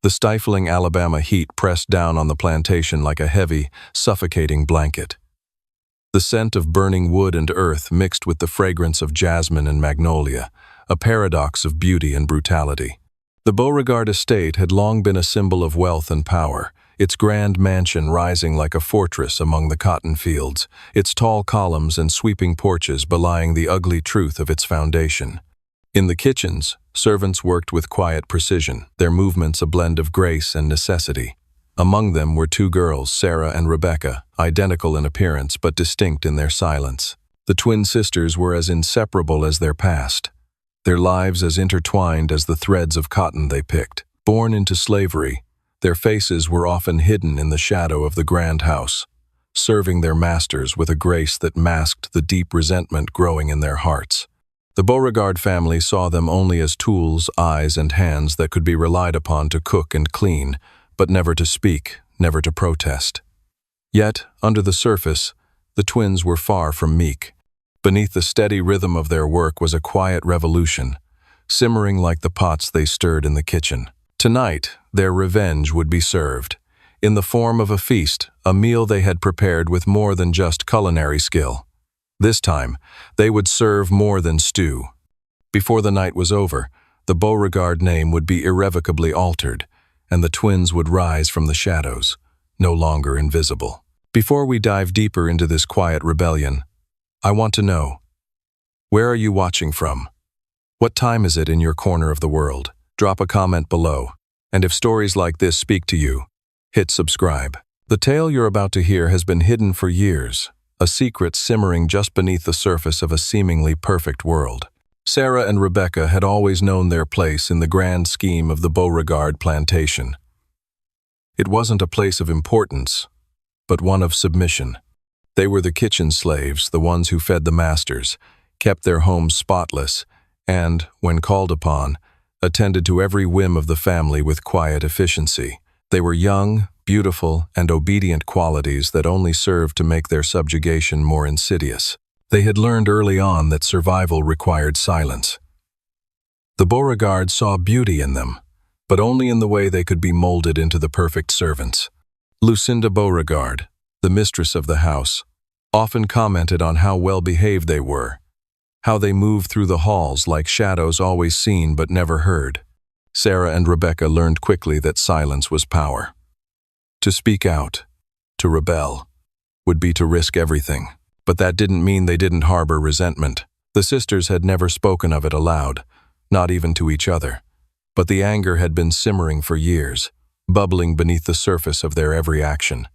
The stifling Alabama heat pressed down on the plantation like a heavy, suffocating blanket. The scent of burning wood and earth mixed with the fragrance of jasmine and magnolia, a paradox of beauty and brutality. The Beauregard estate had long been a symbol of wealth and power, its grand mansion rising like a fortress among the cotton fields, its tall columns and sweeping porches belying the ugly truth of its foundation. In the kitchens, servants worked with quiet precision, their movements a blend of grace and necessity. Among them were two girls, Sarah and Rebecca, identical in appearance but distinct in their silence. The twin sisters were as inseparable as their past, their lives as intertwined as the threads of cotton they picked. Born into slavery, their faces were often hidden in the shadow of the grand house, serving their masters with a grace that masked the deep resentment growing in their hearts. The Beauregard family saw them only as tools, eyes, and hands that could be relied upon to cook and clean, but never to speak, never to protest. Yet, under the surface, the twins were far from meek. Beneath the steady rhythm of their work was a quiet revolution, simmering like the pots they stirred in the kitchen. Tonight, their revenge would be served, in the form of a feast, a meal they had prepared with more than just culinary skill. This time, they would serve more than stew. Before the night was over, the Beauregard name would be irrevocably altered, and the twins would rise from the shadows, no longer invisible. Before we dive deeper into this quiet rebellion, I want to know, where are you watching from? What time is it in your corner of the world? Drop a comment below, and if stories like this speak to you, hit subscribe. The tale you're about to hear has been hidden for years, a secret simmering just beneath the surface of a seemingly perfect world. Sarah and Rebecca had always known their place in the grand scheme of the Beauregard plantation. It wasn't a place of importance, but one of submission. They were the kitchen slaves, the ones who fed the masters, kept their homes spotless, and, when called upon, attended to every whim of the family with quiet efficiency. They were young, beautiful, and obedient qualities that only served to make their subjugation more insidious. They had learned early on that survival required silence. The Beauregards saw beauty in them, but only in the way they could be molded into the perfect servants. Lucinda Beauregard, the mistress of the house, often commented on how well-behaved they were, how they moved through the halls like shadows always seen but never heard. Sarah and Rebecca learned quickly that silence was power. To speak out, to rebel, would be to risk everything. But that didn't mean they didn't harbor resentment. The sisters had never spoken of it aloud, not even to each other. But the anger had been simmering for years, bubbling beneath the surface of their every action.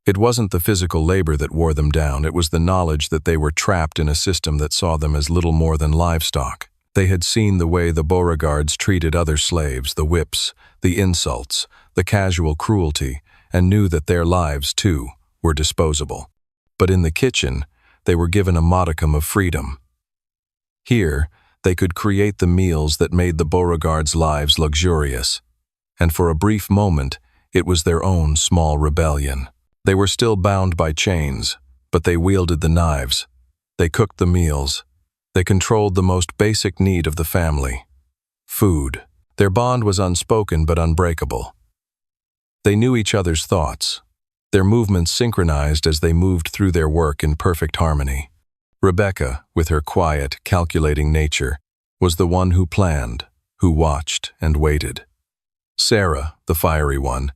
It wasn't the physical labor that wore them down, it was the knowledge that they were trapped in a system that saw them as little more than livestock. They had seen the way the Beauregards treated other slaves, the whips, the insults, the casual cruelty, and knew that their lives, too, were disposable. But in the kitchen, they were given a modicum of freedom. Here, they could create the meals that made the Beauregards' lives luxurious, and for a brief moment, it was their own small rebellion. They were still bound by chains, but they wielded the knives. They cooked the meals. They controlled the most basic need of the family: food. Their bond was unspoken but unbreakable. They knew each other's thoughts, their movements synchronized as they moved through their work in perfect harmony. Rebecca, with her quiet, calculating nature, was the one who planned, who watched and waited. Sarah, the fiery one,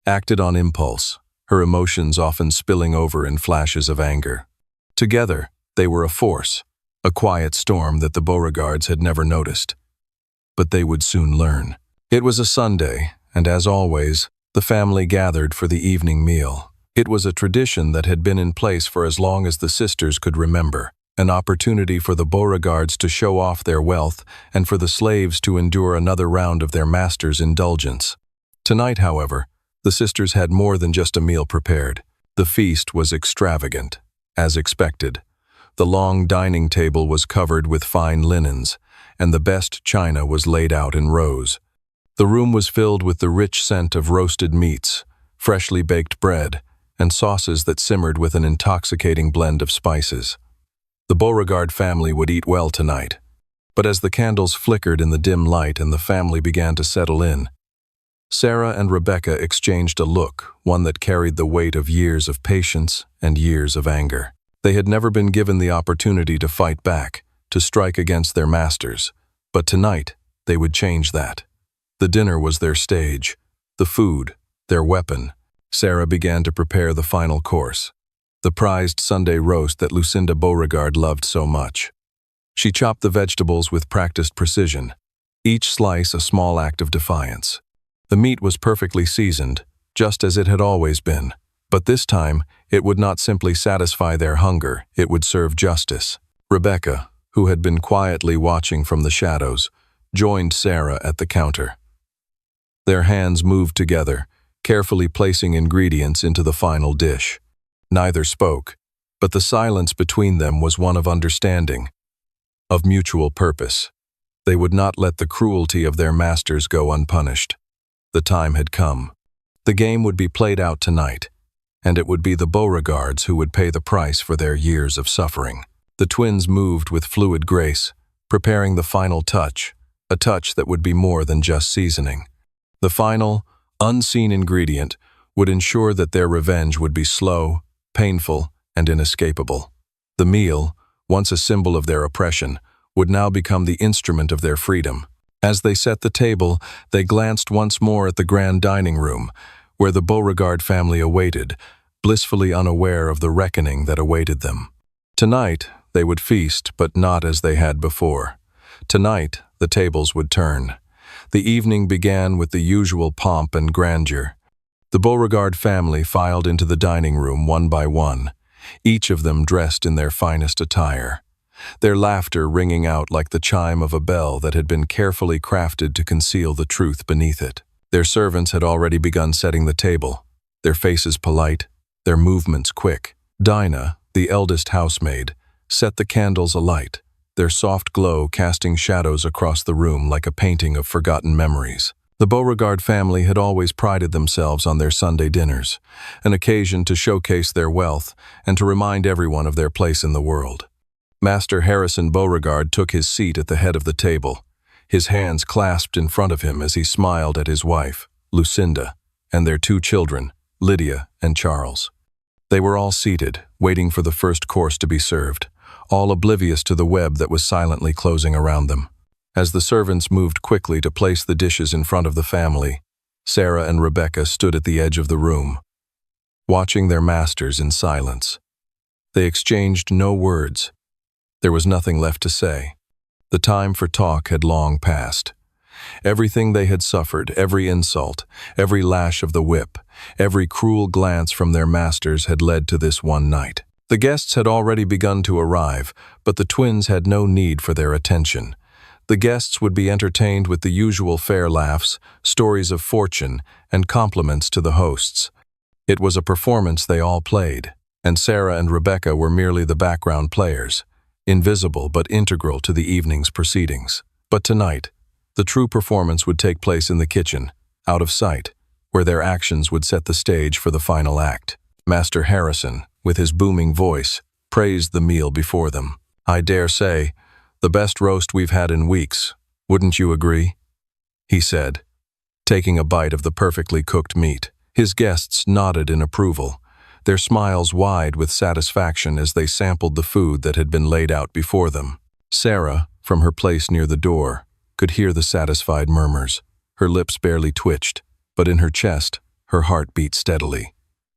acted on impulse, her emotions often spilling over in flashes of anger. Together, they were a force, a quiet storm that the Beauregards had never noticed. But they would soon learn. It was a Sunday, and as always, the family gathered for the evening meal. It was a tradition that had been in place for as long as the sisters could remember, an opportunity for the Beauregards to show off their wealth and for the slaves to endure another round of their master's indulgence. Tonight, however, the sisters had more than just a meal prepared. The feast was extravagant, as expected. The long dining table was covered with fine linens, and the best china was laid out in rows. The room was filled with the rich scent of roasted meats, freshly baked bread, and sauces that simmered with an intoxicating blend of spices. The Beauregard family would eat well tonight, but as the candles flickered in the dim light and the family began to settle in, Sarah and Rebecca exchanged a look, one that carried the weight of years of patience and years of anger. They had never been given the opportunity to fight back, to strike against their masters, but tonight they would change that. The dinner was their stage, the food, their weapon. Sarah began to prepare the final course, the prized Sunday roast that Lucinda Beauregard loved so much. She chopped the vegetables with practiced precision, each slice a small act of defiance. The meat was perfectly seasoned, just as it had always been, but this time it would not simply satisfy their hunger, it would serve justice. Rebecca, who had been quietly watching from the shadows, joined Sarah at the counter. Their hands moved together, carefully placing ingredients into the final dish. Neither spoke, but the silence between them was one of understanding, of mutual purpose. They would not let the cruelty of their masters go unpunished. The time had come. The game would be played out tonight, and it would be the Beauregards who would pay the price for their years of suffering. The twins moved with fluid grace, preparing the final touch, a touch that would be more than just seasoning. The final, unseen ingredient would ensure that their revenge would be slow, painful, and inescapable. The meal, once a symbol of their oppression, would now become the instrument of their freedom. As they set the table, they glanced once more at the grand dining room, where the Beauregard family awaited, blissfully unaware of the reckoning that awaited them. Tonight, they would feast, but not as they had before. Tonight, the tables would turn. The evening began with the usual pomp and grandeur. The Beauregard family filed into the dining room one by one, each of them dressed in their finest attire, their laughter ringing out like the chime of a bell that had been carefully crafted to conceal the truth beneath it. Their servants had already begun setting the table, their faces polite, their movements quick. Dinah, the eldest housemaid, set the candles alight, their soft glow casting shadows across the room like a painting of forgotten memories. The Beauregard family had always prided themselves on their Sunday dinners, an occasion to showcase their wealth and to remind everyone of their place in the world. Master Harrison Beauregard took his seat at the head of the table, his hands clasped in front of him as he smiled at his wife, Lucinda, and their two children, Lydia and Charles. They were all seated, waiting for the first course to be served, all oblivious to the web that was silently closing around them. As the servants moved quickly to place the dishes in front of the family, Sarah and Rebecca stood at the edge of the room, watching their masters in silence. They exchanged no words. There was nothing left to say. The time for talk had long passed. Everything they had suffered, every insult, every lash of the whip, every cruel glance from their masters had led to this one night. The guests had already begun to arrive, but the twins had no need for their attention. The guests would be entertained with the usual fair laughs, stories of fortune, and compliments to the hosts. It was a performance they all played, and Sarah and Rebecca were merely the background players, invisible but integral to the evening's proceedings. But tonight, the true performance would take place in the kitchen, out of sight, where their actions would set the stage for the final act. Master Harrison, with his booming voice, praised the meal before them. "I dare say, the best roast we've had in weeks, wouldn't you agree?" he said, taking a bite of the perfectly cooked meat. His guests nodded in approval, their smiles wide with satisfaction as they sampled the food that had been laid out before them. Sarah, from her place near the door, could hear the satisfied murmurs. Her lips barely twitched, but in her chest, her heart beat steadily.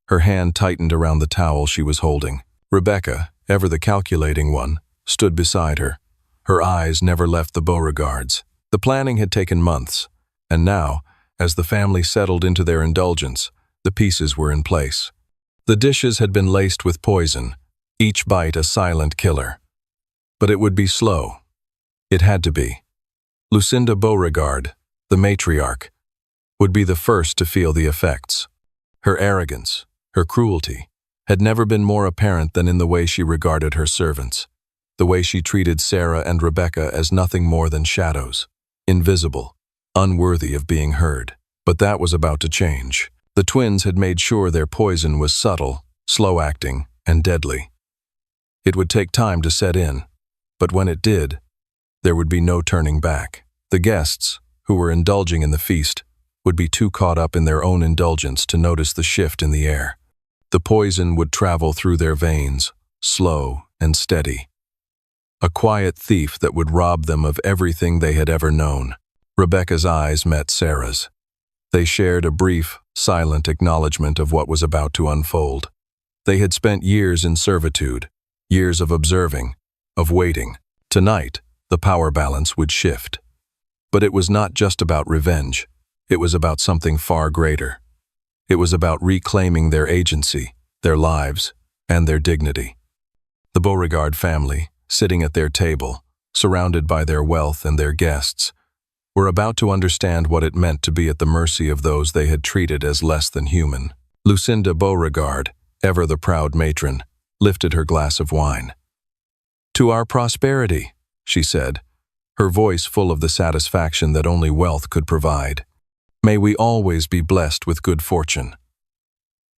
Her hand tightened around the towel she was holding. Rebecca, ever the calculating one, stood beside her. Her eyes never left the Beauregards. The planning had taken months, and now, as the family settled into their indulgence, the pieces were in place. The dishes had been laced with poison, each bite a silent killer. But it would be slow. It had to be. Lucinda Beauregard, the matriarch, would be the first to feel the effects. Her arrogance, her cruelty, had never been more apparent than in the way she regarded her servants, the way she treated Sarah and Rebecca as nothing more than shadows, invisible, unworthy of being heard. But that was about to change. The twins had made sure their poison was subtle, slow-acting, and deadly. It would take time to set in, but when it did, there would be no turning back. The guests, who were indulging in the feast, would be too caught up in their own indulgence to notice the shift in the air. The poison would travel through their veins, slow and steady. A quiet thief that would rob them of everything they had ever known. Rebecca's eyes met Sarah's. They shared a brief, silent acknowledgement of what was about to unfold. They had spent years in servitude, years of observing, of waiting. Tonight, the power balance would shift. But it was not just about revenge. It was about something far greater. It was about reclaiming their agency, their lives, and their dignity. The Beauregard family, sitting at their table, surrounded by their wealth and their guests, were about to understand what it meant to be at the mercy of those they had treated as less than human. Lucinda Beauregard, ever the proud matron, lifted her glass of wine. "To our prosperity," she said, her voice full of the satisfaction that only wealth could provide. "May we always be blessed with good fortune."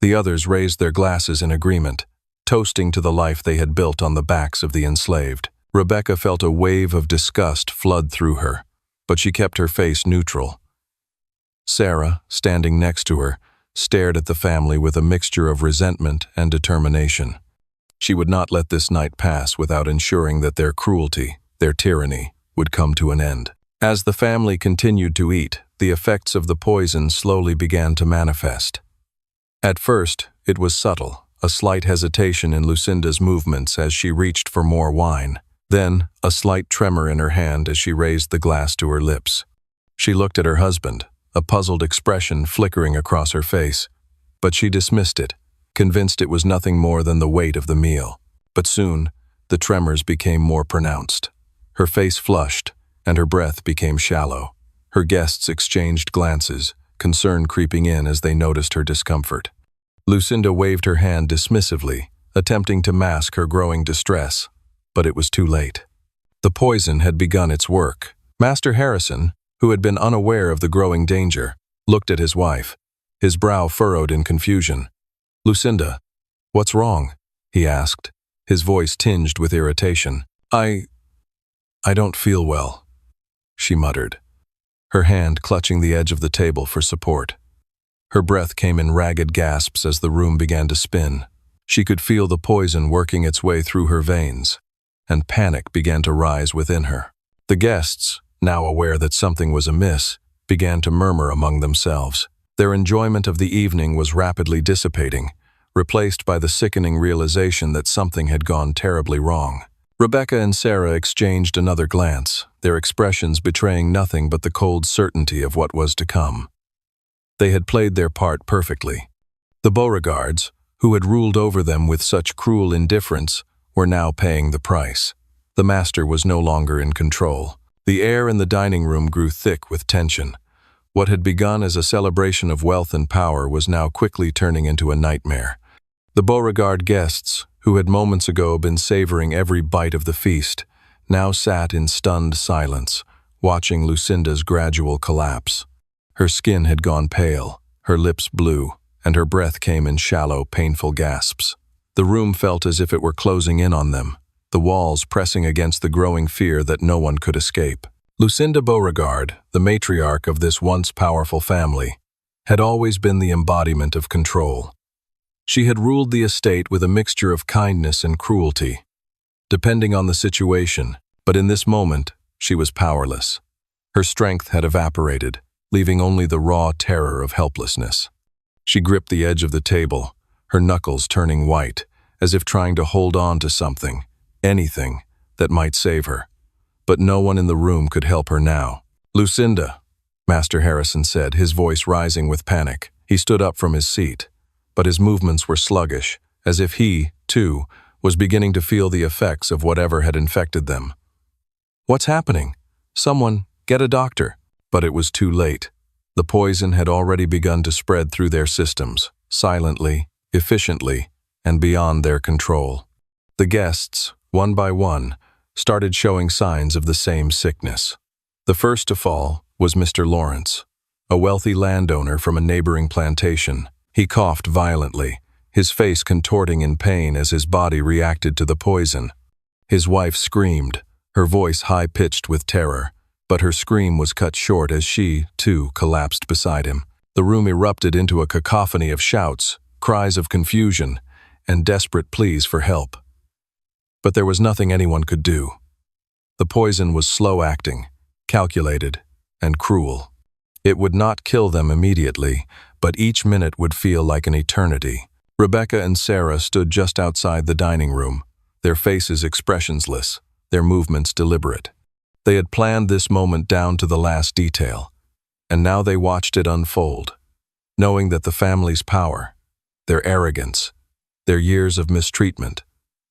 The others raised their glasses in agreement, toasting to the life they had built on the backs of the enslaved. Rebecca felt a wave of disgust flood through her, but she kept her face neutral. Sarah, standing next to her, stared at the family with a mixture of resentment and determination. She would not let this night pass without ensuring that their cruelty, their tyranny, would come to an end. As the family continued to eat, the effects of the poison slowly began to manifest. At first, it was subtle, a slight hesitation in Lucinda's movements as she reached for more wine. Then, a slight tremor in her hand as she raised the glass to her lips. She looked at her husband, a puzzled expression flickering across her face, but she dismissed it, convinced it was nothing more than the weight of the meal. But soon, the tremors became more pronounced. Her face flushed, and her breath became shallow. Her guests exchanged glances, concern creeping in as they noticed her discomfort. Lucinda waved her hand dismissively, attempting to mask her growing distress, but it was too late. The poison had begun its work. Master Harrison, who had been unaware of the growing danger, looked at his wife, his brow furrowed in confusion. "Lucinda, what's wrong?" he asked, his voice tinged with irritation. I don't feel well," she muttered, her hand clutching the edge of the table for support. Her breath came in ragged gasps as the room began to spin. She could feel the poison working its way through her veins, and panic began to rise within her. The guests, now aware that something was amiss, began to murmur among themselves. Their enjoyment of the evening was rapidly dissipating, replaced by the sickening realization that something had gone terribly wrong. Rebecca and Sarah exchanged another glance, their expressions betraying nothing but the cold certainty of what was to come. They had played their part perfectly. The Beauregards, who had ruled over them with such cruel indifference, were now paying the price. The master was no longer in control. The air in the dining room grew thick with tension. What had begun as a celebration of wealth and power was now quickly turning into a nightmare. The Beauregard guests, who had moments ago been savoring every bite of the feast, now sat in stunned silence, watching Lucinda's gradual collapse. Her skin had gone pale, her lips blue, and her breath came in shallow, painful gasps. The room felt as if it were closing in on them, the walls pressing against the growing fear that no one could escape. Lucinda Beauregard, the matriarch of this once powerful family, had always been the embodiment of control. She had ruled the estate with a mixture of kindness and cruelty, depending on the situation, but in this moment, she was powerless. Her strength had evaporated, leaving only the raw terror of helplessness. She gripped the edge of the table, her knuckles turning white, as if trying to hold on to something, anything, that might save her. But no one in the room could help her now. "Lucinda," Master Harrison said, his voice rising with panic. He stood up from his seat, but his movements were sluggish, as if he, too, was beginning to feel the effects of whatever had infected them. "What's happening? Someone, get a doctor." But it was too late. The poison had already begun to spread through their systems, silently, efficiently, and beyond their control. The guests, one by one, started showing signs of the same sickness. The first to fall was Mr. Lawrence, a wealthy landowner from a neighboring plantation. He coughed violently, his face contorting in pain as his body reacted to the poison. His wife screamed, her voice high-pitched with terror, but her scream was cut short as she, too, collapsed beside him. The room erupted into a cacophony of shouts, cries of confusion, and desperate pleas for help. But there was nothing anyone could do. The poison was slow-acting, calculated, and cruel. It would not kill them immediately, but each minute would feel like an eternity. Rebecca and Sarah stood just outside the dining room, their faces expressionless, their movements deliberate. They had planned this moment down to the last detail, and now they watched it unfold, knowing that the family's power, their arrogance, their years of mistreatment,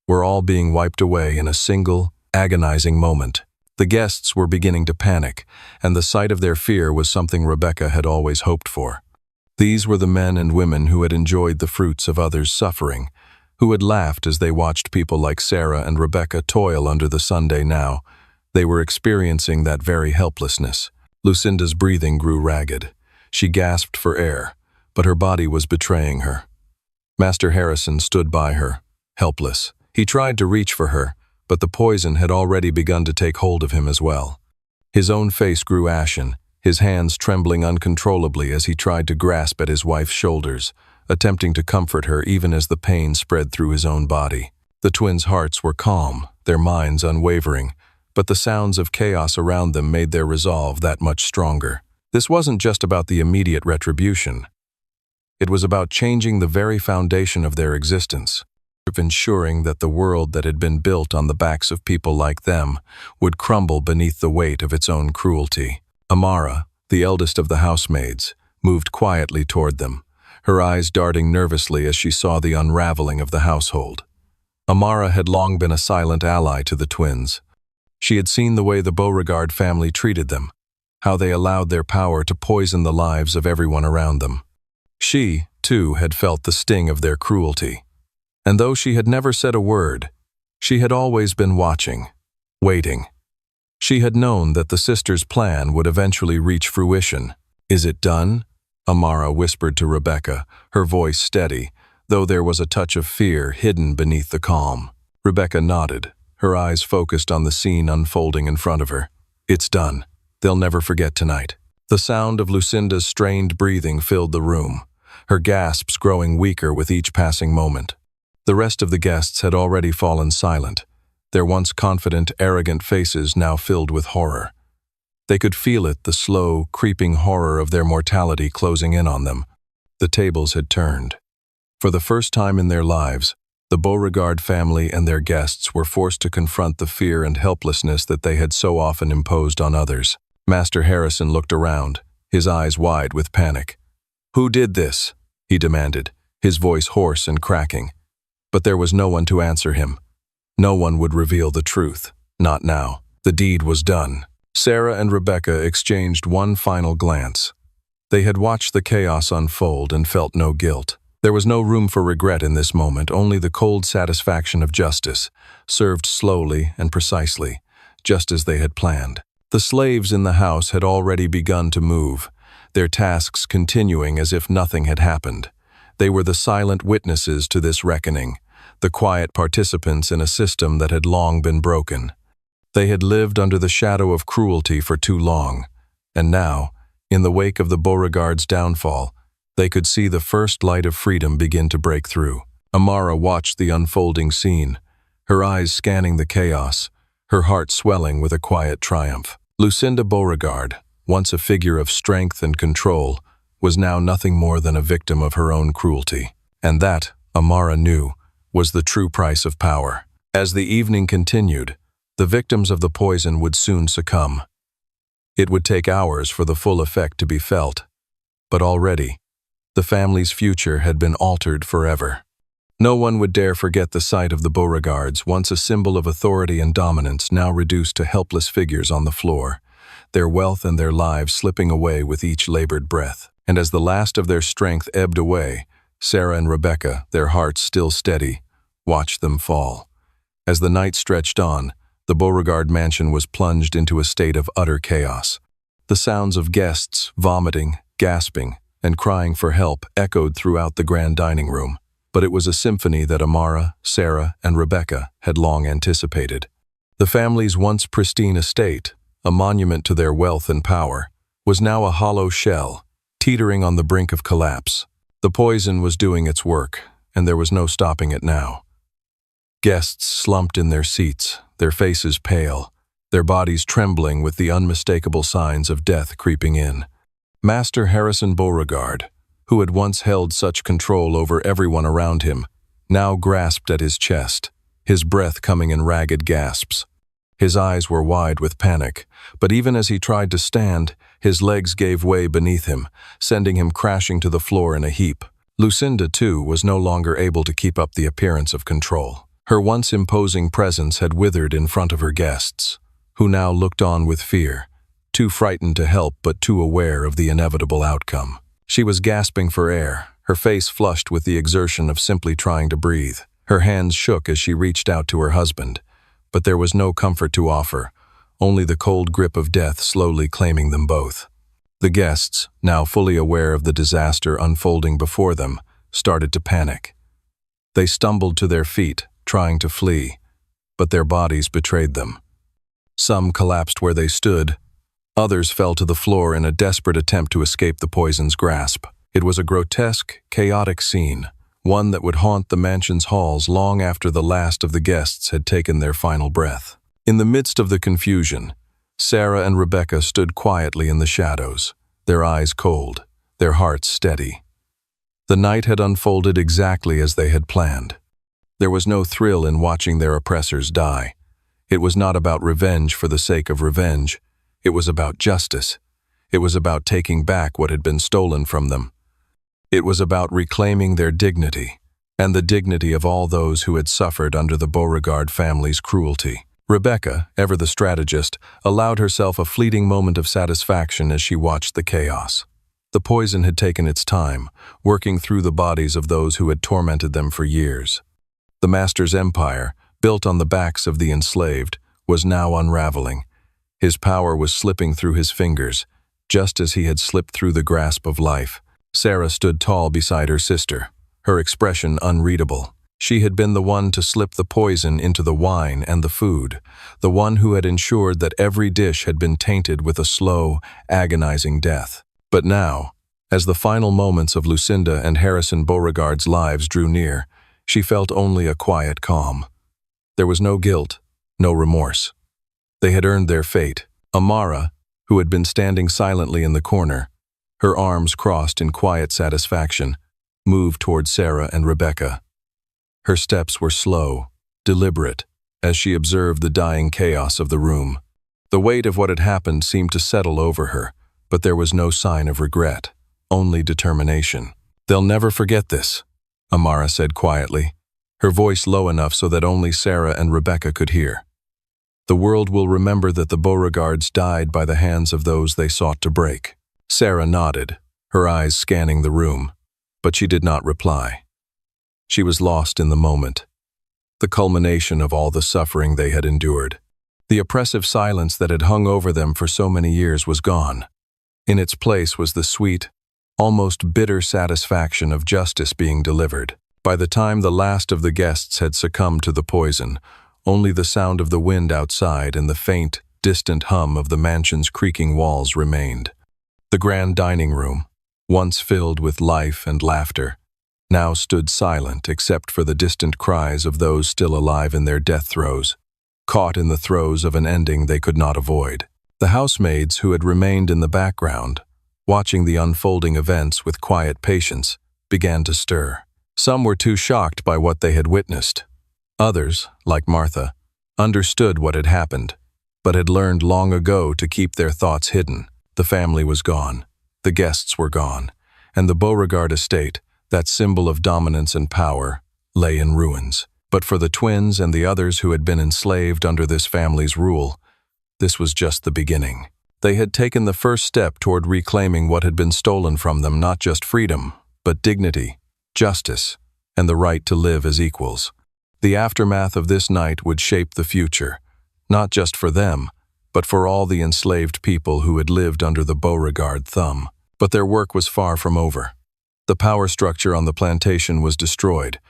were all being wiped away in a single, agonizing moment. The guests were beginning to panic, and the sight of their fear was something Rebecca had always hoped for. These were the men and women who had enjoyed the fruits of others' suffering, who had laughed as they watched people like Sarah and Rebecca toil under the Sunday now. They were experiencing that very helplessness. Lucinda's breathing grew ragged. She gasped for air, but her body was betraying her. Master Harrison stood by her, helpless. He tried to reach for her, but the poison had already begun to take hold of him as well. His own face grew ashen, his hands trembling uncontrollably as he tried to grasp at his wife's shoulders, attempting to comfort her even as the pain spread through his own body. The twins' hearts were calm, their minds unwavering, but the sounds of chaos around them made their resolve that much stronger. This wasn't just about the immediate retribution. It was about changing the very foundation of their existence, of ensuring that the world that had been built on the backs of people like them would crumble beneath the weight of its own cruelty. Amara, the eldest of the housemaids, moved quietly toward them, her eyes darting nervously as she saw the unraveling of the household. Amara had long been a silent ally to the twins. She had seen the way the Beauregard family treated them, how they allowed their power to poison the lives of everyone around them. She, too, had felt the sting of their cruelty. And though she had never said a word, she had always been watching, waiting. She had known that the sisters' plan would eventually reach fruition. "Is it done?" Amara whispered to Rebecca, her voice steady, though there was a touch of fear hidden beneath the calm. Rebecca nodded, her eyes focused on the scene unfolding in front of her. "It's done. They'll never forget tonight." The sound of Lucinda's strained breathing filled the room, her gasps growing weaker with each passing moment. The rest of the guests had already fallen silent, their once confident, arrogant faces now filled with horror. They could feel it, the slow, creeping horror of their mortality closing in on them. The tables had turned. For the first time in their lives, the Beauregard family and their guests were forced to confront the fear and helplessness that they had so often imposed on others. Master Harrison looked around, his eyes wide with panic. "Who did this?" he demanded, his voice hoarse and cracking. But there was no one to answer him. No one would reveal the truth. Not now. The deed was done. Sarah and Rebecca exchanged one final glance. They had watched the chaos unfold and felt no guilt. There was no room for regret in this moment, only the cold satisfaction of justice, served slowly and precisely, just as they had planned. The slaves in the house had already begun to move, their tasks continuing as if nothing had happened. They were the silent witnesses to this reckoning, the quiet participants in a system that had long been broken. They had lived under the shadow of cruelty for too long, and now, in the wake of the Beauregard's downfall, they could see the first light of freedom begin to break through. Amara watched the unfolding scene, her eyes scanning the chaos, her heart swelling with a quiet triumph. Lucinda Beauregard, once a figure of strength and control, was now nothing more than a victim of her own cruelty. And that, Amara knew, was the true price of power. As the evening continued, the victims of the poison would soon succumb. It would take hours for the full effect to be felt, but already, the family's future had been altered forever. No one would dare forget the sight of the Beauregards, once a symbol of authority and dominance, now reduced to helpless figures on the floor, their wealth and their lives slipping away with each labored breath. And as the last of their strength ebbed away, Sarah and Rebecca, their hearts still steady, watched them fall. As the night stretched on, the Beauregard mansion was plunged into a state of utter chaos. The sounds of guests vomiting, gasping, and crying for help echoed throughout the grand dining room. But it was a symphony that Amara, Sarah, and Rebecca had long anticipated. The family's once pristine estate, a monument to their wealth and power, was now a hollow shell, teetering on the brink of collapse. The poison was doing its work, and there was no stopping it now. Guests slumped in their seats, their faces pale, their bodies trembling with the unmistakable signs of death creeping in. Master Harrison Beauregard, who had once held such control over everyone around him, now grasped at his chest, his breath coming in ragged gasps. His eyes were wide with panic, but even as he tried to stand, his legs gave way beneath him, sending him crashing to the floor in a heap. Lucinda, too, was no longer able to keep up the appearance of control. Her once imposing presence had withered in front of her guests, who now looked on with fear, too frightened to help but too aware of the inevitable outcome. She was gasping for air, her face flushed with the exertion of simply trying to breathe. Her hands shook as she reached out to her husband, but there was no comfort to offer, only the cold grip of death slowly claiming them both. The guests, now fully aware of the disaster unfolding before them, started to panic. They stumbled to their feet, trying to flee, but their bodies betrayed them. Some collapsed where they stood, others fell to the floor in a desperate attempt to escape the poison's grasp. It was a grotesque, chaotic scene, one that would haunt the mansion's halls long after the last of the guests had taken their final breath. In the midst of the confusion, Sarah and Rebecca stood quietly in the shadows, their eyes cold, their hearts steady. The night had unfolded exactly as they had planned. There was no thrill in watching their oppressors die. It was not about revenge for the sake of revenge. It was about justice. It was about taking back what had been stolen from them. It was about reclaiming their dignity, and the dignity of all those who had suffered under the Beauregard family's cruelty. Rebecca, ever the strategist, allowed herself a fleeting moment of satisfaction as she watched the chaos. The poison had taken its time, working through the bodies of those who had tormented them for years. The master's empire, built on the backs of the enslaved, was now unraveling. His power was slipping through his fingers, just as he had slipped through the grasp of life. Sarah stood tall beside her sister, her expression unreadable. She had been the one to slip the poison into the wine and the food, the one who had ensured that every dish had been tainted with a slow, agonizing death. But now, as the final moments of Lucinda and Harrison Beauregard's lives drew near, she felt only a quiet calm. There was no guilt, no remorse. They had earned their fate. Amara, who had been standing silently in the corner, her arms crossed in quiet satisfaction, moved toward Sarah and Rebecca. Her steps were slow, deliberate, as she observed the dying chaos of the room. The weight of what had happened seemed to settle over her, but there was no sign of regret, only determination. "They'll never forget this," Amara said quietly, her voice low enough so that only Sarah and Rebecca could hear. "The world will remember that the Beauregards died by the hands of those they sought to break." Sarah nodded, her eyes scanning the room, but she did not reply. She was lost in the moment, the culmination of all the suffering they had endured. The oppressive silence that had hung over them for so many years was gone. In its place was the sweet, almost bitter satisfaction of justice being delivered. By the time the last of the guests had succumbed to the poison, only the sound of the wind outside and the faint, distant hum of the mansion's creaking walls remained. The grand dining room, once filled with life and laughter, now stood silent except for the distant cries of those still alive in their death throes, caught in the throes of an ending they could not avoid. The housemaids who had remained in the background, watching the unfolding events with quiet patience, began to stir. Some were too shocked by what they had witnessed. Others, like Martha, understood what had happened, but had learned long ago to keep their thoughts hidden. The family was gone, the guests were gone, and the Beauregard estate, that symbol of dominance and power, lay in ruins. But for the twins and the others who had been enslaved under this family's rule, this was just the beginning. They had taken the first step toward reclaiming what had been stolen from them, not just freedom, but dignity, justice, and the right to live as equals. The aftermath of this night would shape the future, not just for them, but for all the enslaved people who had lived under the Beauregard thumb. But their work was far from over. The power structure on the plantation was destroyed,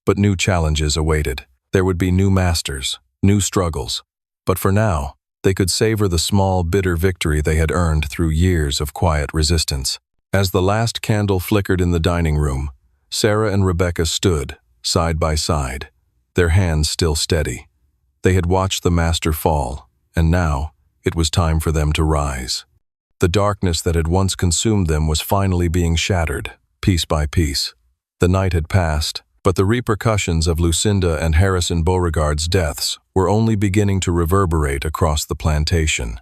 but new challenges awaited. There would be new masters, new struggles. But for now, They could savor the small, bitter victory they had earned through years of quiet resistance. As the last candle flickered in the dining room, Sarah and Rebecca stood, side by side, their hands still steady. They had watched the master fall, and now it was time for them to rise. The darkness that had once consumed them was finally being shattered, piece by piece. The night had passed, but the repercussions of Lucinda and Harrison Beauregard's deaths were only beginning to reverberate across the plantation.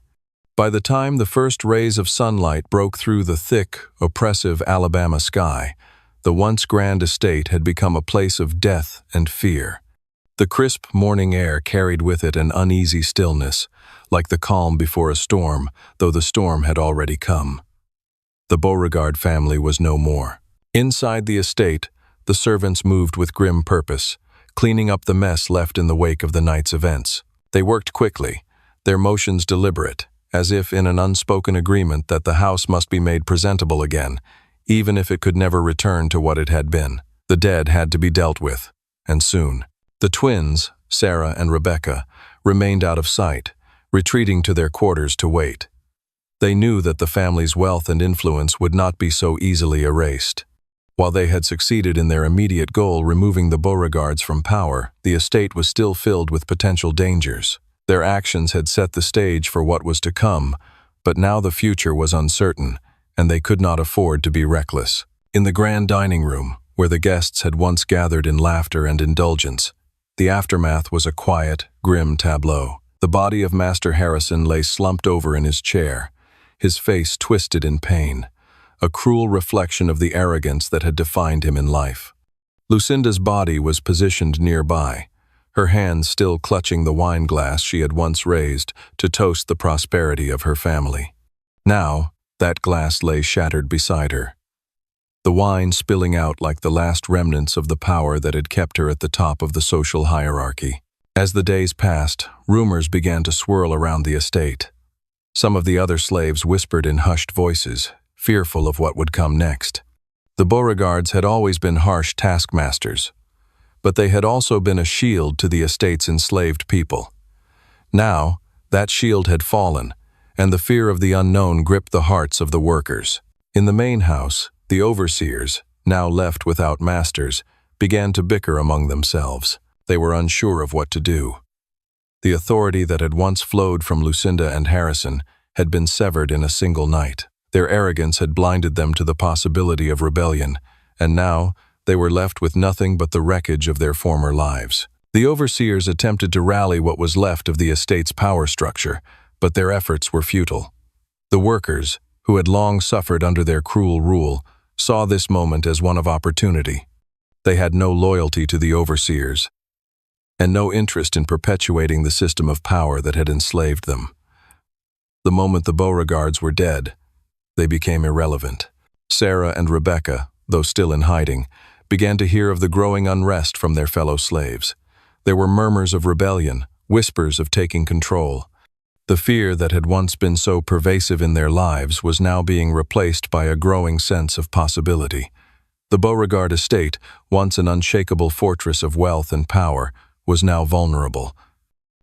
By the time the first rays of sunlight broke through the thick, oppressive Alabama sky, the once grand estate had become a place of death and fear. The crisp morning air carried with it an uneasy stillness, like the calm before a storm, though the storm had already come. The Beauregard family was no more. Inside the estate, the servants moved with grim purpose, cleaning up the mess left in the wake of the night's events. They worked quickly, their motions deliberate, as if in an unspoken agreement that the house must be made presentable again, even if it could never return to what it had been. The dead had to be dealt with, and soon. The twins, Sarah and Rebecca, remained out of sight, retreating to their quarters to wait. They knew that the family's wealth and influence would not be so easily erased. While they had succeeded in their immediate goal, removing the Beauregards from power, the estate was still filled with potential dangers. Their actions had set the stage for what was to come, but now the future was uncertain, and they could not afford to be reckless. In the grand dining room, where the guests had once gathered in laughter and indulgence, the aftermath was a quiet, grim tableau. The body of Master Harrison lay slumped over in his chair, his face twisted in pain, a cruel reflection of the arrogance that had defined him in life. Lucinda's body was positioned nearby, her hands still clutching the wine glass she had once raised to toast the prosperity of her family. Now, that glass lay shattered beside her, the wine spilling out like the last remnants of the power that had kept her at the top of the social hierarchy. As the days passed, rumors began to swirl around the estate. Some of the other slaves whispered in hushed voices, fearful of what would come next. The Beauregards had always been harsh taskmasters, but they had also been a shield to the estate's enslaved people. Now, that shield had fallen, and the fear of the unknown gripped the hearts of the workers. In the main house, the overseers, now left without masters, began to bicker among themselves. They were unsure of what to do. The authority that had once flowed from Lucinda and Harrison had been severed in a single night. Their arrogance had blinded them to the possibility of rebellion, and now they were left with nothing but the wreckage of their former lives. The overseers attempted to rally what was left of the estate's power structure, but their efforts were futile. The workers, who had long suffered under their cruel rule, saw this moment as one of opportunity. They had no loyalty to the overseers, and no interest in perpetuating the system of power that had enslaved them. The moment the Beauregards were dead, they became irrelevant. Sarah and Rebecca, though still in hiding, began to hear of the growing unrest from their fellow slaves. There were murmurs of rebellion, whispers of taking control. The fear that had once been so pervasive in their lives was now being replaced by a growing sense of possibility. The Beauregard estate, once an unshakable fortress of wealth and power, was now vulnerable.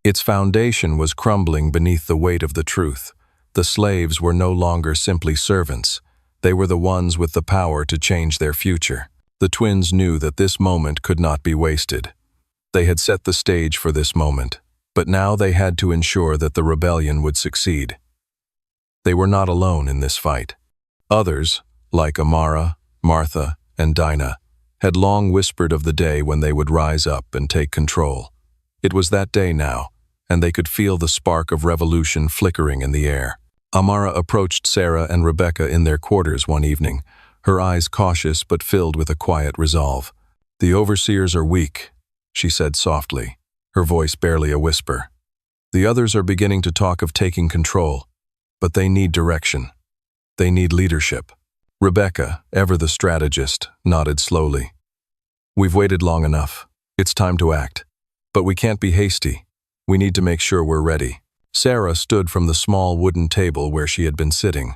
Its foundation was crumbling beneath the weight of the truth. The slaves were no longer simply servants. They were the ones with the power to change their future. The twins knew that this moment could not be wasted. They had set the stage for this moment, but now they had to ensure that the rebellion would succeed. They were not alone in this fight. Others, like Amara, Martha, and Dinah, had long whispered of the day when they would rise up and take control. It was that day now, and they could feel the spark of revolution flickering in the air. Amara approached Sarah and Rebecca in their quarters one evening, her eyes cautious but filled with a quiet resolve. "The overseers are weak," she said softly, her voice barely a whisper. "The others are beginning to talk of taking control, but they need direction. They need leadership." Rebecca, ever the strategist, nodded slowly. "We've waited long enough. It's time to act. But we can't be hasty. We need to make sure we're ready." Sarah stood from the small wooden table where she had been sitting,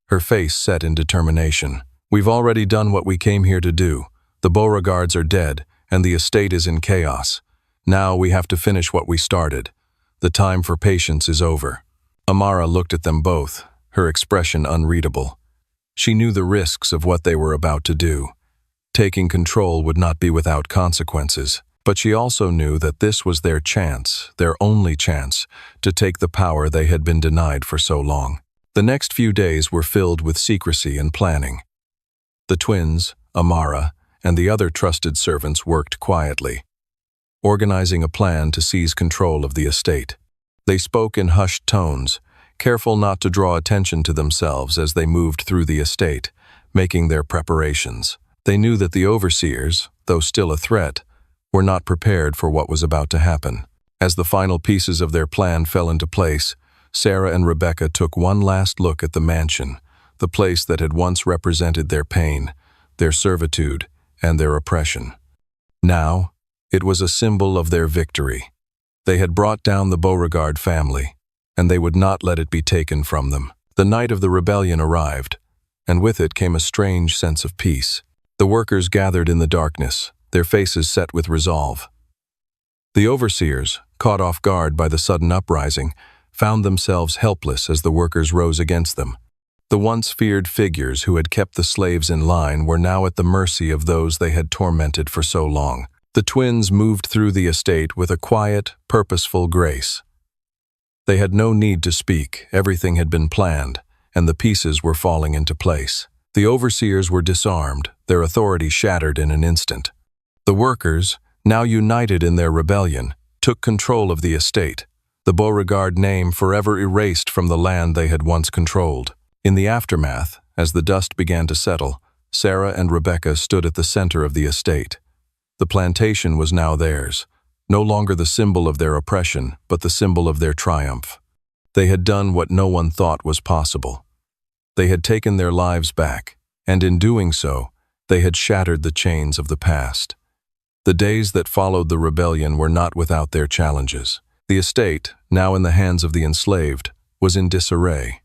her face set in determination. "We've already done what we came here to do. The Beauregards are dead, and the estate is in chaos. Now we have to finish what we started. The time for patience is over." Amara looked at them both, her expression unreadable. She knew the risks of what they were about to do. Taking control would not be without consequences, but she also knew that this was their chance, their only chance, to take the power they had been denied for so long. The next few days were filled with secrecy and planning. The twins, Amara, and the other trusted servants worked quietly, organizing a plan to seize control of the estate. They spoke in hushed tones, careful not to draw attention to themselves as they moved through the estate, making their preparations. They knew that the overseers, though still a threat, were not prepared for what was about to happen. As the final pieces of their plan fell into place, Sarah and Rebecca took one last look at the mansion, the place that had once represented their pain, their servitude, and their oppression. Now, it was a symbol of their victory. They had brought down the Beauregard family, and they would not let it be taken from them. The night of the rebellion arrived, and with it came a strange sense of peace. The workers gathered in the darkness, their faces set with resolve. The overseers, caught off guard by the sudden uprising, found themselves helpless as the workers rose against them. The once feared figures who had kept the slaves in line were now at the mercy of those they had tormented for so long. The twins moved through the estate with a quiet, purposeful grace. They had no need to speak, everything had been planned, and the pieces were falling into place. The overseers were disarmed, their authority shattered in an instant. The workers, now united in their rebellion, took control of the estate, the Beauregard name forever erased from the land they had once controlled. In the aftermath, as the dust began to settle, Sarah and Rebecca stood at the center of the estate. The plantation was now theirs, no longer the symbol of their oppression, but the symbol of their triumph. They had done what no one thought was possible. They had taken their lives back, and in doing so, they had shattered the chains of the past. The days that followed the rebellion were not without their challenges. The estate, now in the hands of the enslaved, was in disarray.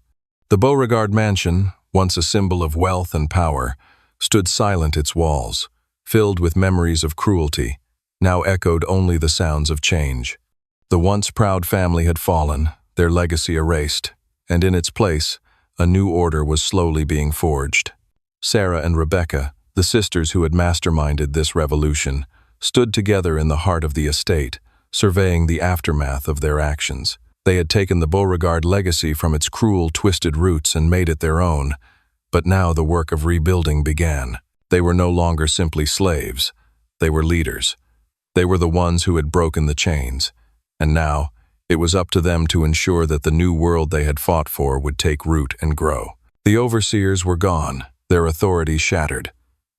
The Beauregard mansion, once a symbol of wealth and power, stood silent its walls, filled with memories of cruelty, now echoed only the sounds of change. The once proud family had fallen, their legacy erased, and in its place, a new order was slowly being forged. Sarah and Rebecca, the sisters who had masterminded this revolution, stood together in the heart of the estate, surveying the aftermath of their actions. They had taken the Beauregard legacy from its cruel, twisted roots and made it their own, but now the work of rebuilding began. They were no longer simply slaves. They were leaders. They were the ones who had broken the chains, and now it was up to them to ensure that the new world they had fought for would take root and grow. The overseers were gone, their authority shattered.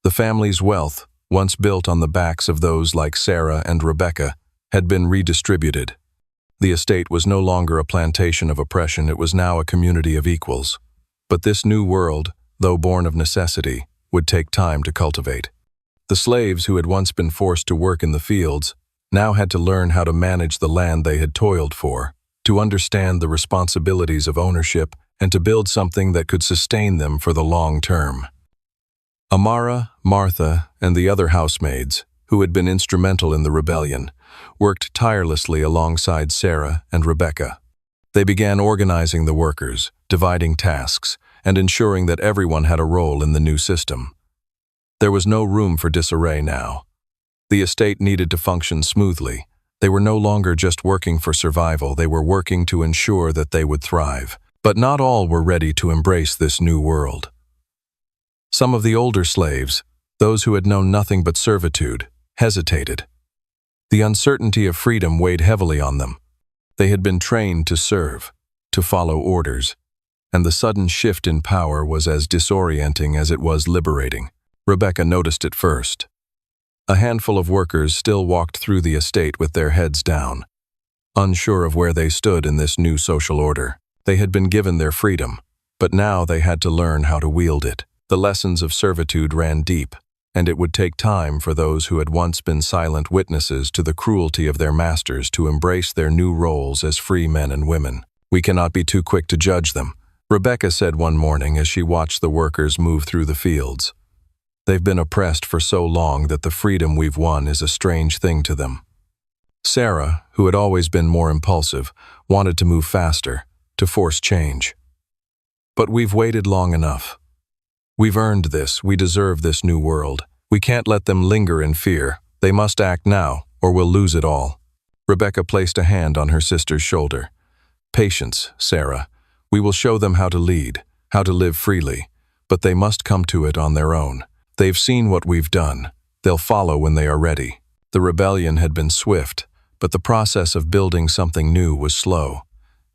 The family's wealth, once built on the backs of those like Sarah and Rebecca, had been redistributed. The estate was no longer a plantation of oppression, it was now a community of equals. But this new world, though born of necessity, would take time to cultivate. The slaves who had once been forced to work in the fields now had to learn how to manage the land they had toiled for, to understand the responsibilities of ownership, and to build something that could sustain them for the long term. Amara, Martha, and the other housemaids, who had been instrumental in the rebellion, worked tirelessly alongside Sarah and Rebecca. They began organizing the workers, dividing tasks, and ensuring that everyone had a role in the new system. There was no room for disarray now. The estate needed to function smoothly. They were no longer just working for survival, they were working to ensure that they would thrive. But not all were ready to embrace this new world. Some of the older slaves, those who had known nothing but servitude, hesitated. The uncertainty of freedom weighed heavily on them. They had been trained to serve, to follow orders, and the sudden shift in power was as disorienting as it was liberating. Rebecca noticed it first. A handful of workers still walked through the estate with their heads down, unsure of where they stood in this new social order. They had been given their freedom, but now they had to learn how to wield it. The lessons of servitude ran deep, and it would take time for those who had once been silent witnesses to the cruelty of their masters to embrace their new roles as free men and women. "We cannot be too quick to judge them," Rebecca said one morning as she watched the workers move through the fields. "They've been oppressed for so long that the freedom we've won is a strange thing to them." Sarah, who had always been more impulsive, wanted to move faster, to force change. But we've waited long enough. We've earned this, we deserve this new world. We can't let them linger in fear. They must act now, or we'll lose it all. Rebecca placed a hand on her sister's shoulder. Patience, Sarah. We will show them how to lead, how to live freely, but they must come to it on their own. They've seen what we've done. They'll follow when they are ready. The rebellion had been swift, but the process of building something new was slow.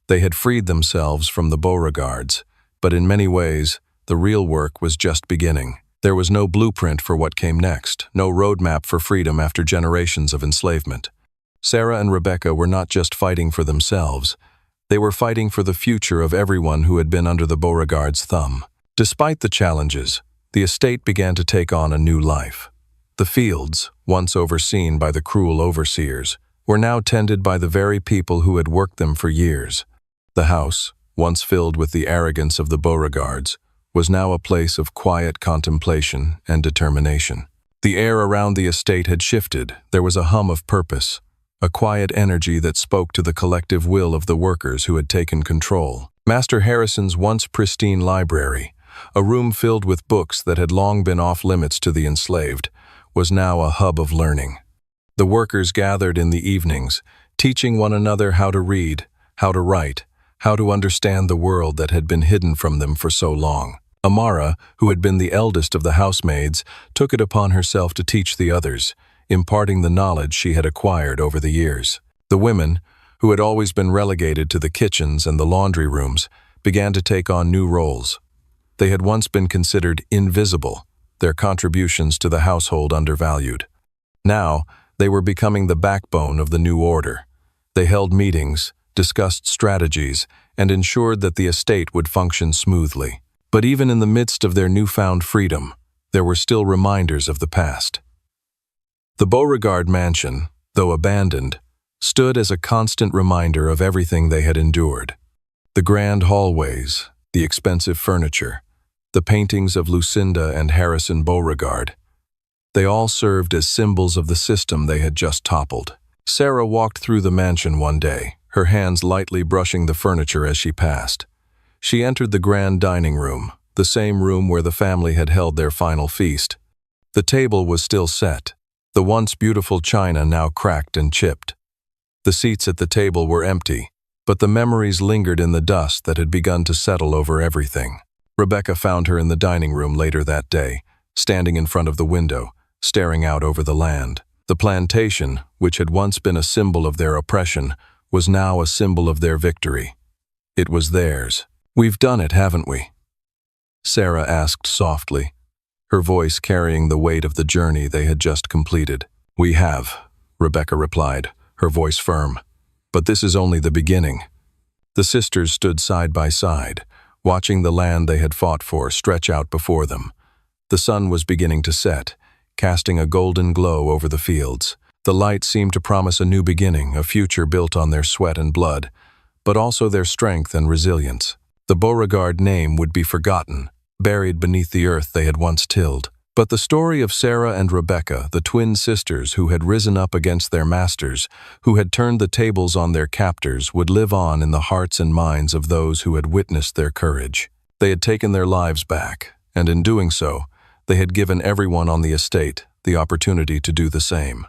They had freed themselves from the Beauregards, but in many ways, the real work was just beginning. There was no blueprint for what came next, no roadmap for freedom after generations of enslavement. Sarah and Rebecca were not just fighting for themselves, they were fighting for the future of everyone who had been under the Beauregards' thumb. Despite the challenges, the estate began to take on a new life. The fields, once overseen by the cruel overseers, were now tended by the very people who had worked them for years. The house, once filled with the arrogance of the Beauregards, was now a place of quiet contemplation and determination. The air around the estate had shifted. There was a hum of purpose, a quiet energy that spoke to the collective will of the workers who had taken control. Master Harrison's once pristine library, a room filled with books that had long been off-limits to the enslaved, was now a hub of learning. The workers gathered in the evenings, teaching one another how to read, how to write, how to understand the world that had been hidden from them for so long. Amara, who had been the eldest of the housemaids, took it upon herself to teach the others, imparting the knowledge she had acquired over the years. The women, who had always been relegated to the kitchens and the laundry rooms, began to take on new roles. They had once been considered invisible, their contributions to the household undervalued. Now, they were becoming the backbone of the new order. They held meetings, discussed strategies, and ensured that the estate would function smoothly. But even in the midst of their newfound freedom, there were still reminders of the past. The Beauregard mansion, though abandoned, stood as a constant reminder of everything they had endured. The grand hallways, the expensive furniture, the paintings of Lucinda and Harrison Beauregard, they all served as symbols of the system they had just toppled. Sarah walked through the mansion one day, her hands lightly brushing the furniture as she passed. She entered the grand dining room, the same room where the family had held their final feast. The table was still set, the once beautiful china now cracked and chipped. The seats at the table were empty, but the memories lingered in the dust that had begun to settle over everything. Rebecca found her in the dining room later that day, standing in front of the window, staring out over the land. The plantation, which had once been a symbol of their oppression, was now a symbol of their victory. It was theirs. "We've done it, haven't we?" Sarah asked softly, her voice carrying the weight of the journey they had just completed. "We have," Rebecca replied, her voice firm. "But this is only the beginning." The sisters stood side by side, watching the land they had fought for stretch out before them. The sun was beginning to set, casting a golden glow over the fields. The light seemed to promise a new beginning, a future built on their sweat and blood, but also their strength and resilience. The Beauregard name would be forgotten, buried beneath the earth they had once tilled. But the story of Sarah and Rebecca, the twin sisters who had risen up against their masters, who had turned the tables on their captors, would live on in the hearts and minds of those who had witnessed their courage. They had taken their lives back, and in doing so, they had given everyone on the estate the opportunity to do the same.